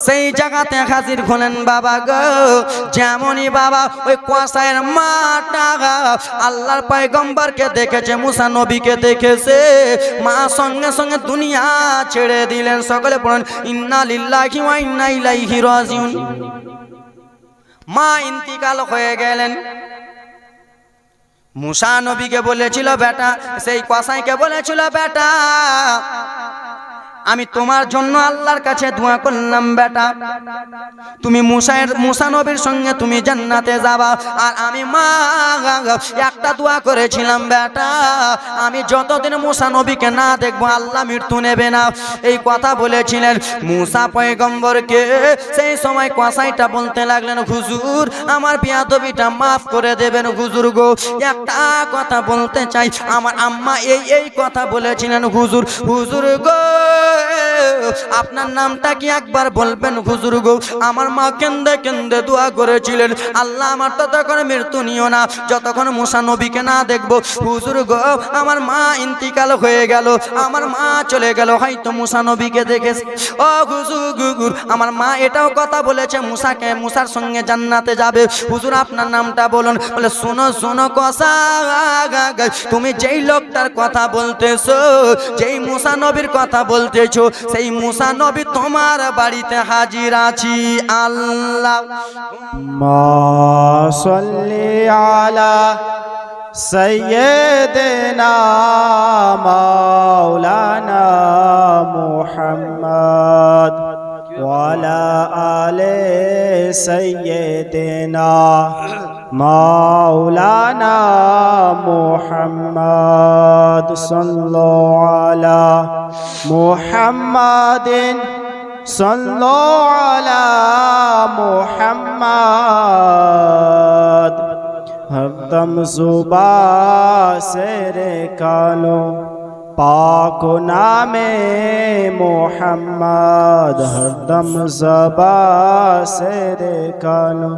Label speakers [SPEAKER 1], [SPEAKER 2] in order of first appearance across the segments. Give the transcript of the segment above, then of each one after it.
[SPEAKER 1] সেই জায়গাতে হাজির হলেন বাবা গো। যেমনই বাবা ওই কুয়াশার মাটা আল্লাহর পয়গম্বরকে দেখেছে, মুসা নবীকে দেখেছে, মা সঙ্গে সঙ্গে দুনিয়া ছেড়ে দিলেন। সকলে পড়েন ইন্না লিল্লাহি ওয়া ইন্না ইলাইহি রাজিউন। মা ইন্তিকাল হয়ে গেলেন। মুসা নবীকে বলেছিল বেটা, সেই কসাইকে বলেছিল বেটা আমি তোমার জন্য আল্লাহর কাছে দোয়া করলাম বেটা, তুমি মুসা নবীর সঙ্গে তুমি জান্নাতে যাবা। আর আমি মা একটা দোয়া করেছিলাম বেটা, আমি যতদিন মুসা নবীকে না দেখবো আল্লাহ মৃত্যু নেবে না। এই কথা বলেছিলেন মুসা পয়গম্বরকে। সেই সময় কসাইটা বলতে লাগলেন হুজুর আমার বিয়াদবিটা মাফ করে দেবেন হুজুর গো। একটা কথা বলতে চাই, আমার আম্মা এই কথা বলেছিলেন হুজুর। হুজুর গো আপনার নামটা কি একবার বলবেন হুজুর গো। আমার মা কেন্দে কেন্দে দোয়া করেছিলেন আল্লাহ আমার ততক্ষণ মৃত্যু নিও না যতক্ষণ মুসা নবীকে না দেখবো। হুজুর গো আমার মা ইন্তিকাল হয়ে গেল, আমার মা চলে গেল, হয়তো মুসা নবীকে দেখেছে। ও হুজুর আমার মা এটাও কথা বলেছে মুসার সঙ্গে জান্নাতে যাবে। হুজুর আপনার নামটা বলুন। বলে শোনো শোনো কসা, তুমি যেই লোকটার কথা বলতেছো, যেই মুসা নবীর কথা বলতেছো, সেই মুসা নবী তোমার বাড়িতে হাজির আছি। আল্লাহ
[SPEAKER 2] সাল্লি আলা সাইয়্যিদিনা মাওলানা মুহাম্মদ ওয়া আলা আলি সাইয়্যিদিনা মাওলানা মুহাম্মদ সাল্লাল্লাহু আলা মুহাম্মাদিন সাল্লাল্লাহু আলা মুহাম্মদ হরদম जुबा से कालो पाक नामे मोहम्मद हरदम जुबा से कालो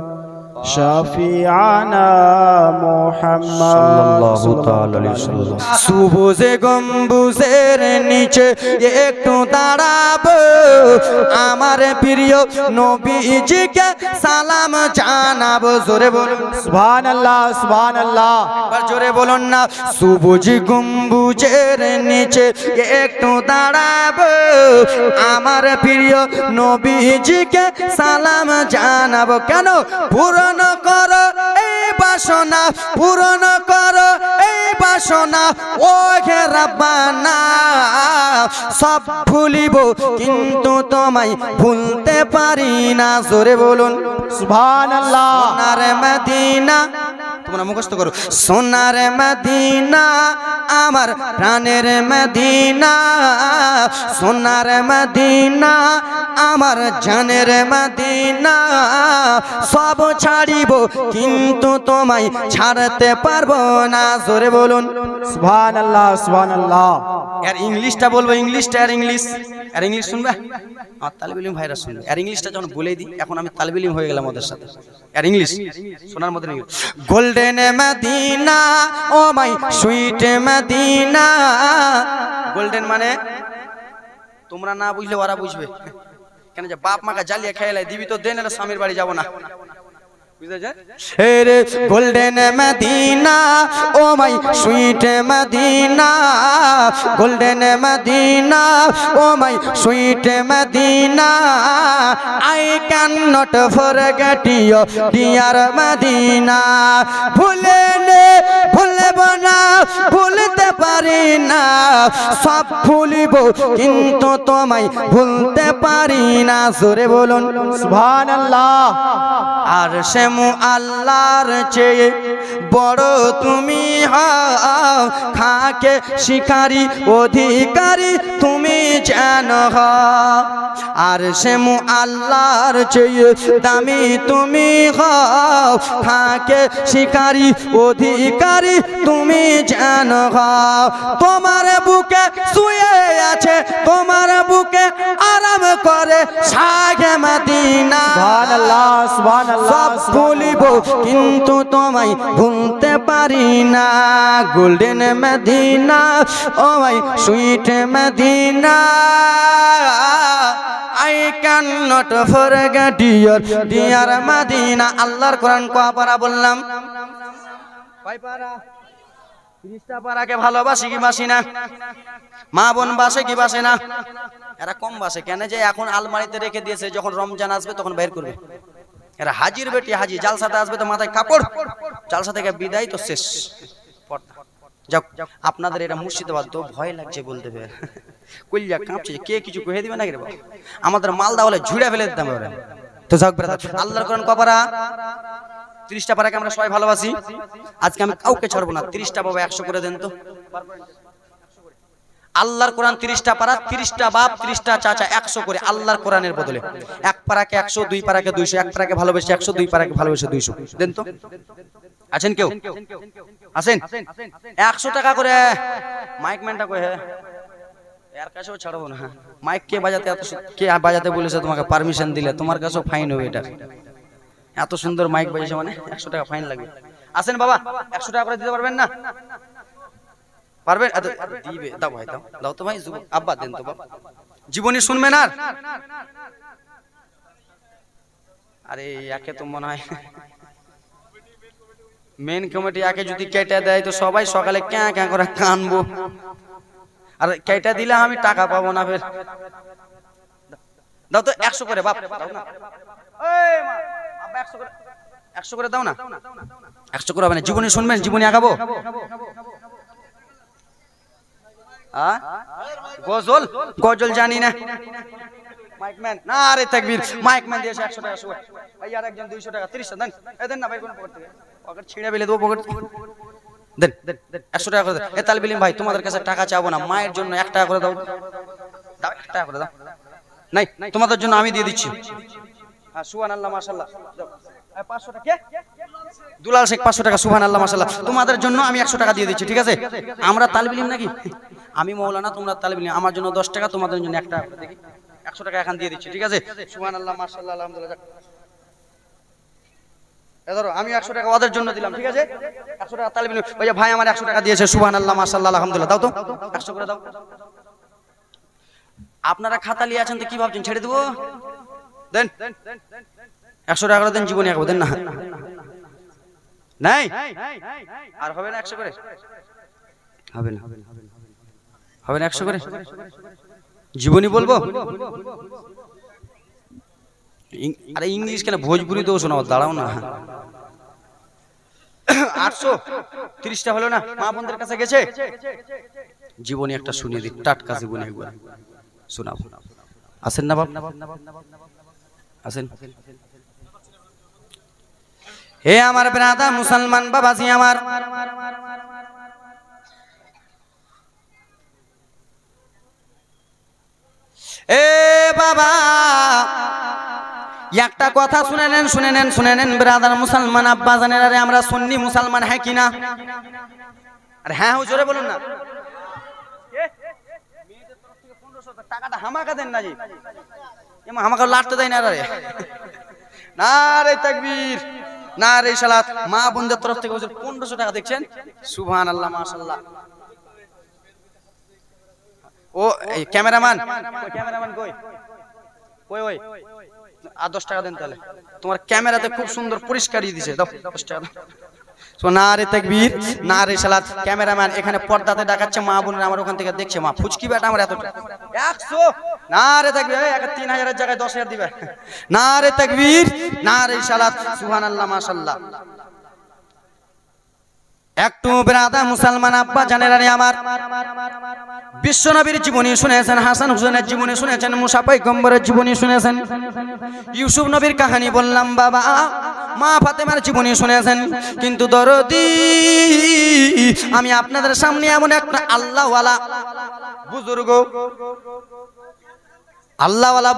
[SPEAKER 2] শাফিআনা মুহাম্মদ সাল্লাল্লাহু আলাইহি ওয়াসাল্লাম।
[SPEAKER 1] সুবুজে গম্বুজের নিচে একটু দাঁড়াবো, আমার প্রিয় নবীজিকে সালাম জানাবো। জোরে বলুন
[SPEAKER 2] সুবহানাল্লাহ সুবহানাল্লাহ।
[SPEAKER 1] আর জোরে বলুন না। সবুজ গম্বুজের নিচে একটু দাঁড়াবো, আমার প্রিয় নবীজিকে সালাম জানাবো। কেন? পূরণ করো এই বাসনা, পূরণ করো এই বাসনা ও হে রাব্বানা। সব ভুলিব কিন্তু তোমায় ভুলতে পারি না। জোরে বলুন
[SPEAKER 2] সুবহানাল্লাহ।
[SPEAKER 1] সোনার মদিনা, তোমরা মুখস্থ করো। সোনার মদিনা আমার প্রাণের মদিনা, সোনার মদিনা আমার জানের মদিনা। সব ছাড়িব কিন্তু তোমায় ছাড়তে পারবো না। জোরে বলুন
[SPEAKER 2] সুবহানাল্লাহ সুবহানাল্লাহ।
[SPEAKER 1] আর ইংলিশটা বলবো, ইংলিশটা আর ইংলিশ শুনবে আমার তালিব ইলম ভাইরা শুনবে। আর ইংলিশটা যখন বলে দিই, এখন আমি তালিব ইলম হয়ে গেলাম ওদের সাথে। আর ইংলিশ শোনার মধ্যে golden Madina oh my sweet Madina. Golden মানে তোমরা না বুঝলে ওরা বুঝবে। কেন যে বাপ মাকে জ্বালিয়ে খেয়ালাই দিবি তো দেন, স্বামীর বাড়ি যাবো না। Golden Madina oh my sweet Madina, golden Madina oh my sweet Madina. I can not forget you dear Madina. ভুলব না, ভুলতে পারি না। সব ভুলিব কিন্তু তোমায় ভুলতে পারি না। জোরে বলুন
[SPEAKER 2] সুবহানাল্লাহ।
[SPEAKER 1] আর সে আল্লাহর চেয়ে বড় তুমি হও, খাকে শিকারি অধিকারী তুমি যেন হও। আর সে আল্লাহর চেয়ে দামি তুমি হও, খাকে শিকারি অধিকারী তুমি যেন হও। তোমার বুকে শুয়ে আছে, তোমার বুকে আরাম করে শাহে মদিনা।
[SPEAKER 2] সুবহানাল্লাহ সুবহানাল্লাহ।
[SPEAKER 1] সব ভুলিব কিন্তু তোমায় ভুলতে পারি না। Golden Madina oh my sweet Madina. I I cannot forget your dear Madina আল্লাহর কোরআন কয় পারা বললাম কয় পারা 30টা পারাকে ভালোবাসি কি বাসি না মা বোন বাসে কি বাসে না এরা কম বাসে কেন যে এখন আলমারিতে রেখে দিয়েছে যখন রমজান আসবে তখন বের করবে এরা হাজির বেটি হাজি জালসাতে আসবে তো মাথায় কাপড় জালসা থেকে বিদায় তো শেষ যাক আপনাদের এটা মুর্শিদাবাদ তো ভয় লাগছে বলতে হবে কইলা কাঁপছে কে কিছু কহে দিবে নাকি রে বাবা আমাদের মালদা হলে ঝুড়ে ফেলে দিতাম ওরা তো যাক ব্রাদার আল্লাহর কোরআন কয় পারা 30টা পারাকে আমরা সবাই ভালোবাসি আজকে আমি কাউকে ছাড়বো না 30টা বাবা 100 করে দেন তো আল্লাহর কোরআন 30টা পারা 30টা বাপ 30টা চাচা 100 করে আল্লাহর কোরআনের বদলে এক পারাকে 100 দুই পারাকে 200 এক পারাকে ভালোবেসে 100 দুই পারাকে ভালোবেসে 200 দেন তো আছেন কেউ আছেন 100 টাকা করে মাইক ম্যানটা কই হে এর কাছেও ছাড়বো না মাইক কে বাজাতে কে বাজাতে বলেছে তোমাকে পারমিশন দিলে তোমার কাছেও ফাইন হবে এটা এত সুন্দর মাইক বাজিয়েছে মানে 100 টাকা ফাইন লাগবে আসেন বাবা 100 টাকা করে দিতে পারবেন না পারবেন দিবে দাও ভাই দাও দাও তো ভাই আব্বা দেন তো বাবা জীবনী শুনবেন আর আরে একে তো মনে হয় মেন কমিটি একে যদি কেটে দেয় তো সবাই সকালে ক্যাঁ ক্যাঁ করে কানবো আর কেটে দিলে আমি টাকা পাবো না ফের দাও তো 100 করে বাপ দাও না এই মা আব্বা 100 করে দাও না 100 করে মানে জীবনী শুনবেন জীবনী আগাবো গজল গজল জানি না মাইকম্যান না রে তাকবীর মাইকম্যান দিয়েছে 100 টাকা শুয়ে ভাই আর একজন 200 টাকা 30 দেন এই দেন না ভাই কোন পকেট থেকে পকেট ছিঁড়ে ফেলে দেবো পকেট দেন 100 টাকা করে দেন এ তালবিলিম ভাই তোমাদের কাছে টাকা চাবো না মায়ের জন্য 1 টাকা করে দাও দাও 1 টাকা করে দাও নাই তোমাদের জন্য আমি দিয়ে দিচ্ছি হ্যাঁ সুবহানাল্লাহ মাশাআল্লাহ দাও 500 টাকা কে দুলাল শেখ 500 টাকা সুবহানাল্লাহ মাশাআল্লাহ তোমাদের জন্য আমি 100 টাকা দিয়ে দিচ্ছি ঠিক আছে আমরা তালবিলিম নাকি আমি মাওলানা তোমরা তালবিলিম আমার জন্য 10 টাকা তোমাদের জন্য 1 টাকা দেখি 100 টাকা এখন দিয়ে দিচ্ছি ঠিক আছে সুবহানাল্লাহ মাশাআল্লাহ আলহামদুলিল্লাহ এ ধরো আমি 100 টাকা ওদের জন্য দিলাম ঠিক আছে 100 টাকা তালবিলিম ওই যে ভাই আমার 100 টাকা দিয়েছে সুবহানাল্লাহ মাশাআল্লাহ আলহামদুলিল্লাহ দাও তো 100 করে দাও আপনারা খাতা নিয়ে আছেন তো কি ভাবছেন ছেড়ে দেব দেন 100 টাকা করে দেন জীবনী আগাবো দেন না নাই আর হবে না 100 করে হবে না হবে না 100 করে জীবনী বলবো আরে ইংলিশ কেন ভোজপুরি তো শোনাও দাঁড়াও না 830টা হলো না মা বোনদের কাছে গেছে জীবনী একটা শুনিয়ে দিই টাটকা জীবনী একবার শোনাও আসেন না বাপ আসেন হে আমার ব্রাদার মুসলমান বাবাজি আমার এ বাবা একটা কথা শুনে নেন ব্রাদার মুসলমান আব্বা জানেন আরে আমরা সুন্নি মুসলমান হ্যাঁ কিনা আরে হ্যাঁ জোরে বলুন না টাকাটা হামাকা দেন না জি হামাকা লাটতে দেয় না রে না রে তাকবীর না রে সালাত মা বোনদের তরফ থেকে 1500 টাকা দেখছেন সুবহানাল্লাহ মাশাআল্লাহ ও এই ক্যামেরাম্যান কই ওই ওই আর 10 টাকা দেন তাহলে তোমার ক্যামেরাতে খুব সুন্দর পরিষ্কারই দিয়েছে দাও 10 টাকা না রে তাকবীর না রে সালাত ক্যামেরাম্যান এখানে পর্দাতে দেখাচ্ছে মা বোনেরা আমার ওখান থেকে দেখছে মা ফুচকি বেটা আমার এত 100 না রে তাকবীর এই 3000 এর জায়গায় 10000 দিবে না রে তাকবীর না রে সালাত সুবহানাল্লাহ মাশাআল্লাহ একটু ব্রাদার মুসলমান আব্বা জানেন আরে আমার বিশ্ব নবীর জীবনী শুনেছেন হাসান হুসেনের জীবনী শুনেছেন মুসা পয়গম্বরের জীবনী শুনেছেন ইউসুফ নবীর কাহিনী বললাম বাবা মা ফাতেমার জীবনী শুনেছেন কিন্তু দরদি আমি আপনাদের সামনে এমন একটা আল্লাহওয়ালা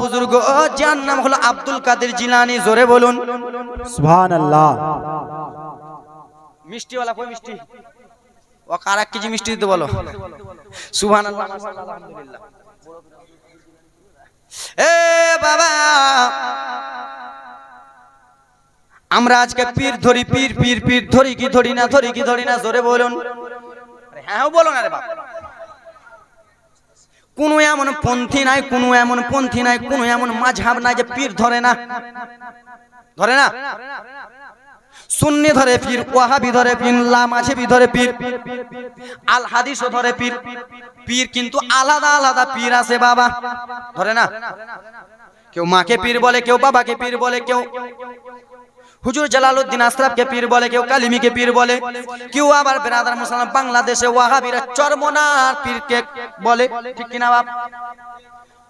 [SPEAKER 1] বুজুর্গ যার নাম হলো আব্দুল কাদের জিলানী জোরে বলুন
[SPEAKER 2] সুবহানাল্লাহ
[SPEAKER 1] মিষ্টিওয়ালা কই মিষ্টি ও কার 1 কেজি মিষ্টি দিতে বলো সুবহানাল্লাহ আলহামদুলিল্লাহ এ বাবা আমরা আজকে পীর ধরি পীর ধরি কি ধরি না জোরে বলুন আরে হ্যাঁ বলো না রে বাবা কোনো এমন পন্থী নাই, কোনো এমন পন্থী নাই, কোনো এমন মাঝহাব নাই যে পীর ধরে না, ধরে না। সুন্নি ধরে পীর, ওয়াহাবি ধরে পীর, লামাঝেবি ধরে পীর, আল হাদিসও ধরে পীর। পীর কিন্তু আলাদা আলাদা পীর আছে বাবা, ধরে না। কেউ মাকে পীর বলে, কেউ বাবাকে পীর বলে, কেউ হুজুর জালালউদ্দিন আশরাফকে পীর বলে, কেউ কালিমিকে পীর বলে, কেউ আবার বেরাদার মুসলমান বাংলাদেশে ওয়াহাবিরা চরমনার পীরকে বলে, ঠিক কিনা বাপ?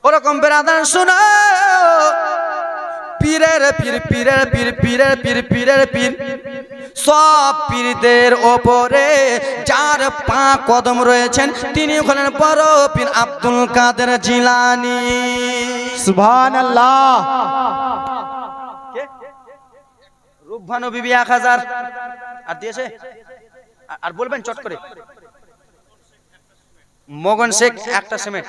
[SPEAKER 1] ওরকম বেরাদার শুনো, পীরের পীর, পীরের পীর, পীরের পীর, পীরের পীর, সব পীরদের ওপরে যার পা কদম রয়েছেন তিনি হলেন বড় পীর আব্দুল কাদের জিলানী।
[SPEAKER 2] সুবহানাল্লাহ।
[SPEAKER 1] রূপভানু বিবি 1000 আর দিয়েছে, আর বলবেন চট করে। মগন শেখ একটা সিমেন্ট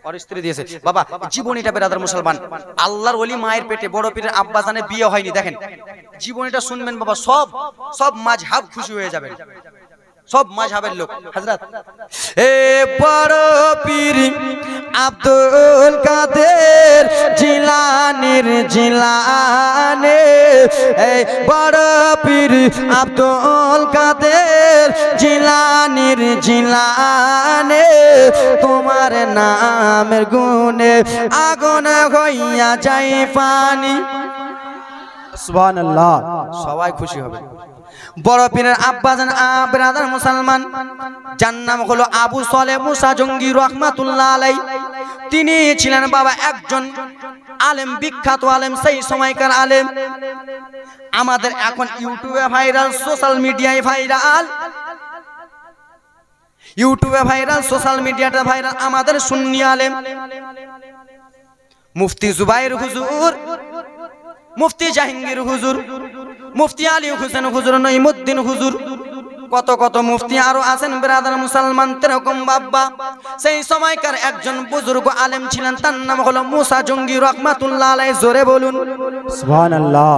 [SPEAKER 1] আর স্ত্রী দিয়েছে বাবা। জীবনীটা বেরাদার মুসলমান, আল্লাহর ওলি মায়ের পেটে বড় পীরের আব্বা জানে বিয়ে হয়নি, দেখেন জীবনীটা শুনবেন বাবা, সব সব মাযহাব খুশি হয়ে যাবেন, সব মাযহাবের লোক। হযরত এ বড় পীর আব্দুল কাদের জিলানীর জিলানী, এ বড় পীর আব্দুল কাদের জিলানীর জিলানী, তোমার নামের গুণে আগুন হইয়া যায় পানি।
[SPEAKER 2] সুবহানাল্লাহ।
[SPEAKER 1] সবাই খুশি হবে। বড় পীরের আব্বাজান ব্রাদার মুসলমান, যার নাম হলো আবু সালেহ মুসা জঙ্গি রহমাতুল্লাহ আলাই। তিনি ছিলেন বাবা একজন আলেম, বিখ্যাত আলেম, সেই সময়কার আলেম। আমাদের এখন ইউটিউবে ভাইরাল, সোশ্যাল মিডিয়ায় ভাইরাল, ইউটিউবে ভাইরাল, সোশ্যাল মিডিয়াতে ভাইরাল আমাদের সুন্নি আলেম মুফতি জুবাইর হুজুর, মুফতি জাহাঙ্গীর হুজুর, মুফতি আলী হোসেন হুজুর, নঈমুদ্দিন হুজুর, কত কত মুফতি আরো আছেন ব্রাদার মুসলমান। এরকম বাবা সেই সময়কার একজন বুজুর্গ আলেম ছিলেন, তার নাম হলো মুসা জঙ্গি রহমাতুল্লাহ আলাইহি। জোরে বলুন
[SPEAKER 2] সুবহানাল্লাহ।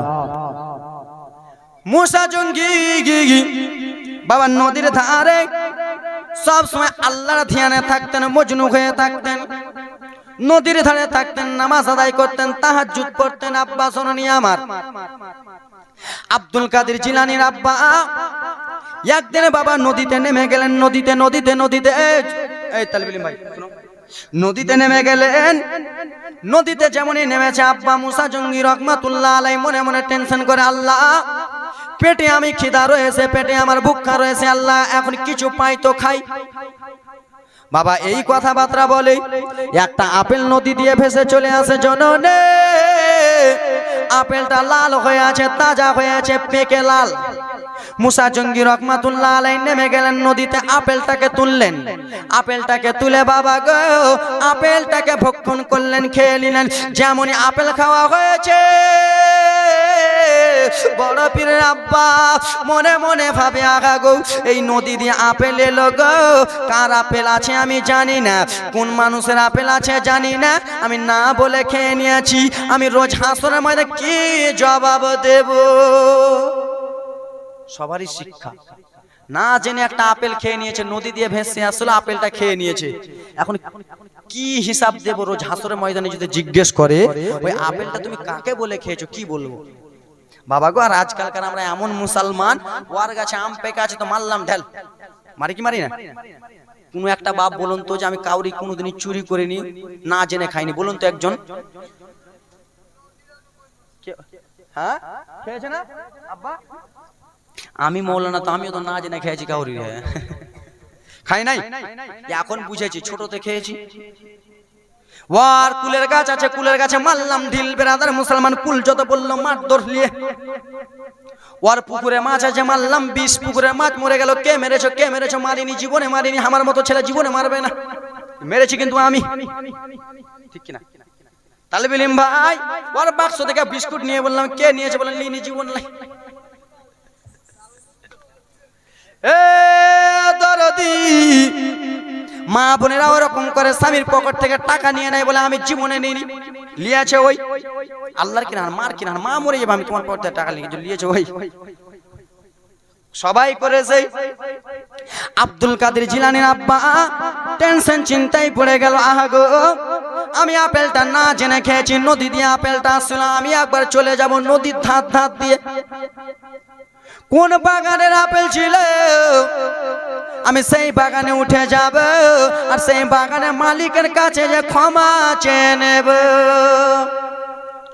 [SPEAKER 1] মুসা জঙ্গি বাবা নদীর ধারে সব সময় আল্লাহর ধ্যানে থাকতেন, মজনু হয়ে থাকতেন, নদীর ধারে থাকতেন, নামাজ আদায় করতেন, তাহাজ্জুদ পড়তেন। আব্বা শোনেনি আমার, আব্দুল কাদের জিলানীর আব্বা একদিন বাবা নদীতে নেমে গেলেন, নদীতে নদীতে নদীতে এই তালবিলিম ভাই শুনো, নদীতে নেমে গেলেন। নদীতে যেমনই নেমেছে আব্বা মুসা জঙ্গি রহমাতুল্লাহ আলাই মনে মনে টেনশন করে, আল্লাহ পেটে আমি খিদা রয়েছে, পেটে আমার ভুক্ষা রয়েছে, আল্লাহ এখন কিছু পাই তো খাই। বাবা এই কথাবার্তা বলে একটা আপেল নদী দিয়ে ভেসে চলে আসে জননে। আপেলটা লাল হয়ে আছে, তাজা হয়ে আছে, পেকে লাল। মুসা জঙ্গি রহমাতুল্লাহ আলাই নেমে গেলেন নদীতে, আপেলটাকে তুললেন, আপেলটাকে তুলে বাবা গো আপেলটাকে ভক্ষণ করলেন, খেয়ে নিলেন। যেমনই আপেল খাওয়া হয়েছে বড় পীরের আব্বা মনে মনে ভাবে, আগা গো এই নদী দিয়ে আপেল এলো গো, কার আপেল আছে আমি জানি না, কোন মানুষের আপেল আছে জানি না, আমি না বলে খেয়ে নিয়েছি, আমি রোজ হাসরের মধ্যে কি জবাব দেব? সবারই শিক্ষা, না জেনে একটা আপেল খেয়ে নিয়েছে, নদী দিয়ে ভেসে আসলে আপেলটা খেয়ে নিয়েছে, এখন কি হিসাব দেব? রোজ হাসরের ময়দানে যদি জিজ্ঞেস করে ওই আপেলটা তুমি কাকে বলে খেয়েছো, কি বলবো? বাবা গো, আর আজকালকার আমরা এমন মুসলমান, ওর গাছে আম পেকে আছে তো মারলাম ঢেল, মারি কি মারি না? কোন একটা বাপ বলুন তো যে আমি কাউরি কোনোদিনই চুরি করিনি, না জেনে খাইনি, বলুন তো একজন। হ্যাঁ খেয়েছে না আব্বা? আমি মৌলানা তো আমিও তো না জেনে খেয়েছি, কাউরি খাই নাই, এখন বুঝেছি, ছোটতে খেয়েছি। ওয়ার কুলের গাছ আছে, কুলের গাছে মারলাম ঢিল, বেরাদার মুসলমান কুল যত বললো মাঠ ধরলিয়ে। ওয়ার পুকুরে মাছ আছে, মারলাম 20, পুকুরে মাছ মরে গেল। কে মেরেছো, কে মেরেছো? মারিনি, জীবনে মারিনি, আমার মতো ছেলে জীবনে মারবে না, মেরেছি কিন্তু আমি, ঠিক কিনা? তাহলে বলিম ভাই ওর বাক্স থেকে বিস্কুট নিয়ে বললাম, কে নিয়েছে? বলেন লিনি, জীবন নাই। এ দরদি মা বোনেরা ওরকম করে স্বামীর পকেট থেকে টাকা নিয়ে নেয়, বলে আমি জীবনে নিইনি, লিয়েছে ওই আল্লাহর কিনা মার কিনা, মা মরে যাবে, আমি তোমার পকেট থেকে টাকা লিয়েছে ওই। সবাই করেছে। আব্দুল কাদের জিলানীর আব্বা টেনশন চিন্তায় পড়ে গেল, আহা গো আমি আপেলটা না জেনে খেয়েছি, নদী দিয়ে আপেলটা আসছিল, আমি একবার চলে যাব নদীর ধার ধার দিয়ে। কোন বাগানের আপেল ছিল, আমি সেই বাগানে উঠে যাব আর সেই বাগানের মালিকের কাছে যে ক্ষমা চেয়ে নেব।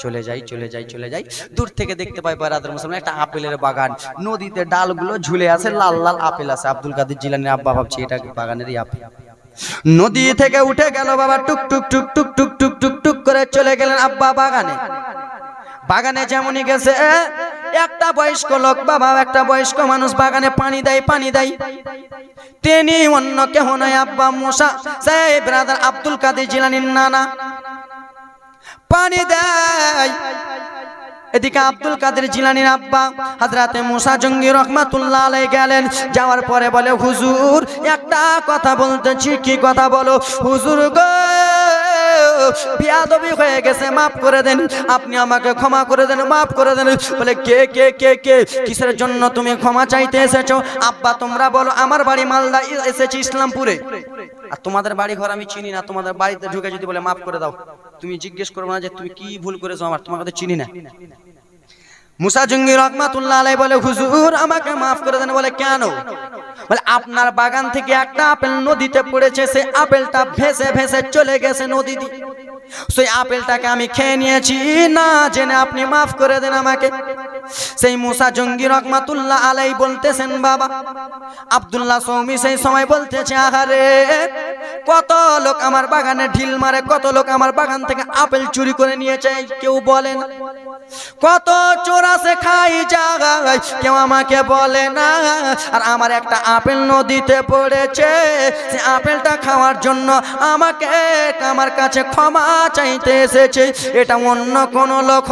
[SPEAKER 1] চলে যাই চলে যাই চলে যাই, দূর থেকে দেখতে পাই বারাদার মুসলমান একটা আপেলের বাগান, নদীতে ডালগুলো ঝুলে আছে, লাল লাল আপেল আছে। আব্দুল কাদের জিলানীর আব্বা ভাবছে এটা বাগানেরই আপেল। নদী থেকে উঠে গেল বাবা, টুক টুক টুক টুক টুক টুক টুক টুক করে চলে গেলেন আব্বা বাগানে। বাগানে যেমনই গেছে একটা বয়স্ক লোক বাবা, একটা বয়স্ক মানুষ বাগানে পানি দেয় পানি দেয়। তিনি অন্য কেহ নয়, আব্বা মুসা সাহেব ব্রাদার আব্দুল কাদের জিলানীর নানা। পানি দেয়, এদিকে আব্দুল কাদের জিলানীর আব্বা হযরতে মুসা জঙ্গি রহমাতুল্লাহ আলাইহি গেলেন। যাওয়ার পরে বলে, হুজুর একটা কথা বলতেছি। কি কথা বলো? হুজুর গো বিয়াদবি হয়ে গেছে, মাফ করে দেন, আপনি আমাকে ক্ষমা করে দেন, মাফ করে দেন। বলে কে কে কে কে কিসের জন্য তুমি ক্ষমা চাইতে এসেছো? আব্বা তোমরা বলো, আমার বাড়ি মালদা, এসেছি ইসলামপুরে, আর তোমাদের বাড়ি ঘর আমি চিনি না, তোমাদের বাড়িতে ঢুকে যদি বলে মাফ করে দাও, তুমি জিজ্ঞেস করবে না যে তুমি কি ভুল করেছো, আমার তোমাকে তো চিনি না। মুসা জঙ্গি রহমাতুল্লাহ আলাইহি বলে, হুজুর আমাকে মাফ করে দেন। বলে কেন? বলে আপনার বাগান থেকে একটা আপেল নদীতে পড়েছে, সেই আপেলটা ভেসে ভেসে চলে গেছে নদীতে, সেই আপেলটাকে আমি খেয়ে নিয়েছি, না জেনে আপনি মাফ করে দেন আমাকে। সেই মুসা জঙ্গি রহমাতুল্লাহ আলাইহি বলতেছেন, বাবা আব্দুল্লাহ সৌমি সেই সময় বলতেছে, আহারে কত লোক আমার বাগানে ঢিল মারে, কত লোক আমার বাগান থেকে আপেল চুরি করে নিয়েছে, কেউ বলে না। কত চোর আছে খাই জায়গায়, কেউ আমাকে বলে না। আর আমার একটা আপেল নদীতে পড়েছে, সে আপেলটা খাওয়ার জন্য আমাকে আমার কাছে ক্ষমা চাইতে এসেছে, এটা অন্য কোন লোক